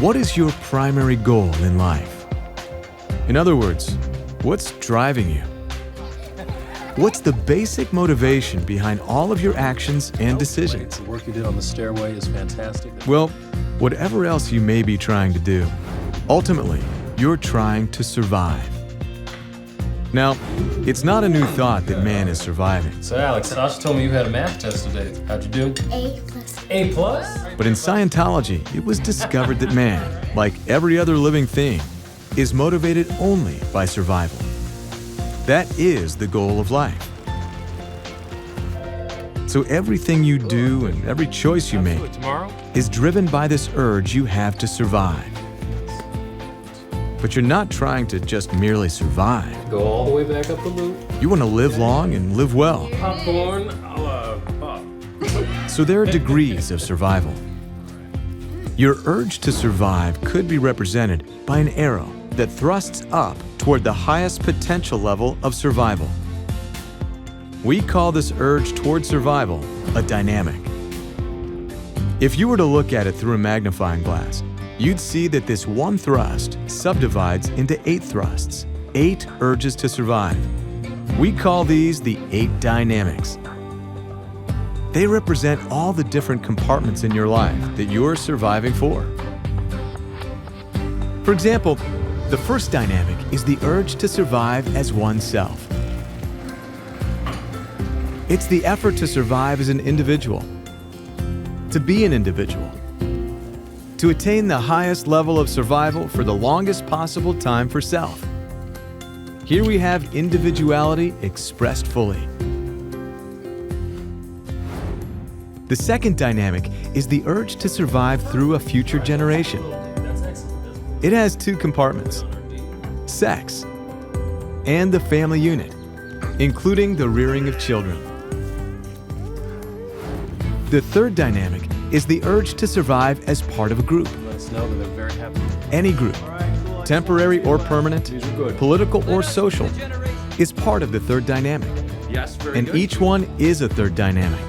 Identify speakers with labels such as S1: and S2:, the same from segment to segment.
S1: What is your primary goal in life? In other words, what's driving you? What's the basic motivation behind all of your actions and decisions?
S2: The work you did on the stairway is fantastic.
S1: Well, whatever else you may be trying to do, ultimately, you're trying to survive. Now, it's not a new thought that man is surviving.
S2: So Alex, Sasha told me you had a math test today. How'd you do?
S3: A plus.
S2: A plus?
S1: But in Scientology, it was discovered that man, like every other living thing, is motivated only by survival. That is the goal of life. So everything you do and every choice you make is driven by this urge you have to survive. But you're not trying to just merely survive.
S2: Go all the way back up the loop.
S1: You want to live long and live well.
S2: Popcorn, pop.
S1: So there are degrees of survival. Your urge to survive could be represented by an arrow that thrusts up toward the highest potential level of survival. We call this urge toward survival a dynamic. If you were to look at it through a magnifying glass, you'd see that this one thrust subdivides into 8 thrusts, 8 urges to survive. We call these the 8 dynamics. They represent all the different compartments in your life that you're surviving for. For example, the first dynamic is the urge to survive as oneself. It's the effort to survive as an individual, to be an individual, to attain the highest level of survival for the longest possible time for self. Here we have individuality expressed fully. The second dynamic is the urge to survive through a future generation. It has 2 compartments: sex and the family unit, including the rearing of children. The third dynamic is the urge to survive as part of a group.
S2: Let us know that they're very happy.
S1: Any group, temporary or permanent, political or social, is part of the third dynamic.
S4: Yes, very
S1: And
S4: good.
S1: each one is a third dynamic.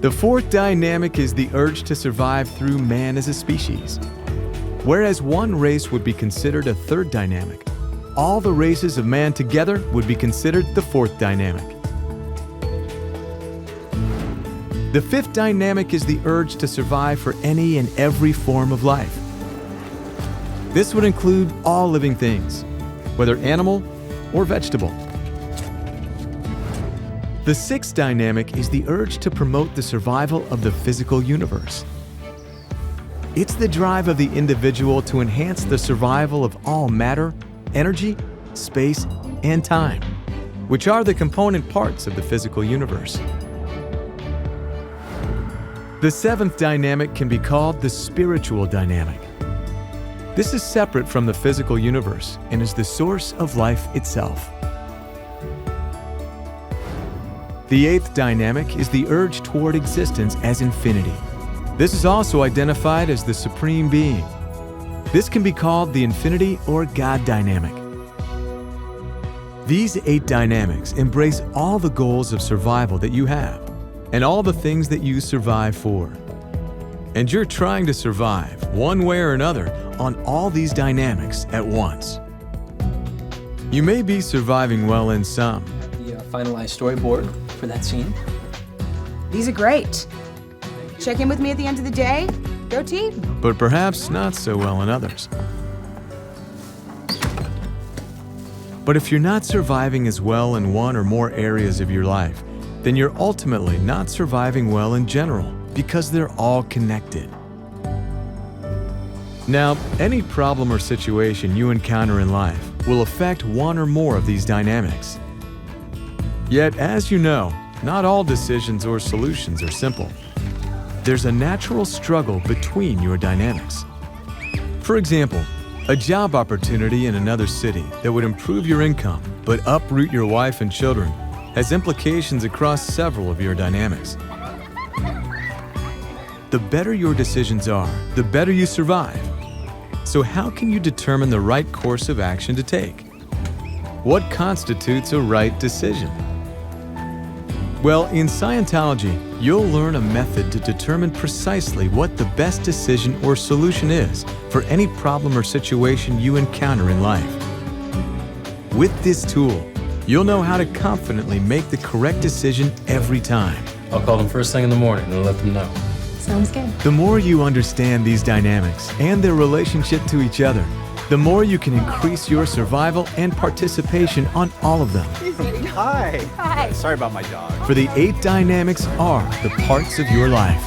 S1: The fourth dynamic is the urge to survive through man as a species. Whereas one race would be considered a third dynamic, all the races of man together would be considered the fourth dynamic. The fifth dynamic is the urge to survive for any and every form of life. This would include all living things, whether animal or vegetable. The sixth dynamic is the urge to promote the survival of the physical universe. It's the drive of the individual to enhance the survival of all matter, energy, space, and time, which are the component parts of the physical universe. The seventh dynamic can be called the spiritual dynamic. This is separate from the physical universe and is the source of life itself. The eighth dynamic is the urge toward existence as infinity. This is also identified as the Supreme Being. This can be called the infinity or God dynamic. These 8 dynamics embrace all the goals of survival that you have and all the things that you survive for. And you're trying to survive one way or another on all these dynamics at once. You may be surviving well in some.
S5: The finalized storyboard for that scene.
S6: These are great. Check in with me at the end of the day. Go team.
S1: But perhaps not so well in others. But if you're not surviving as well in one or more areas of your life, then you're ultimately not surviving well in general because they're all connected. Now, any problem or situation you encounter in life will affect one or more of these dynamics. Yet, as you know, not all decisions or solutions are simple. There's a natural struggle between your dynamics. For example, a job opportunity in another city that would improve your income but uproot your wife and children has implications across several of your dynamics. The better your decisions are, the better you survive. So how can you determine the right course of action to take? What constitutes a right decision? Well, in Scientology, you'll learn a method to determine precisely what the best decision or solution is for any problem or situation you encounter in life. With this tool, you'll know how to confidently make the correct decision every time.
S2: I'll call them first thing in the morning and let them know.
S6: Sounds good.
S1: The more you understand these dynamics and their relationship to each other, the more you can increase your survival and participation on all of them.
S3: Hi.
S6: Hi.
S3: Sorry about my dog.
S1: For the 8 dynamics are the parts of your life.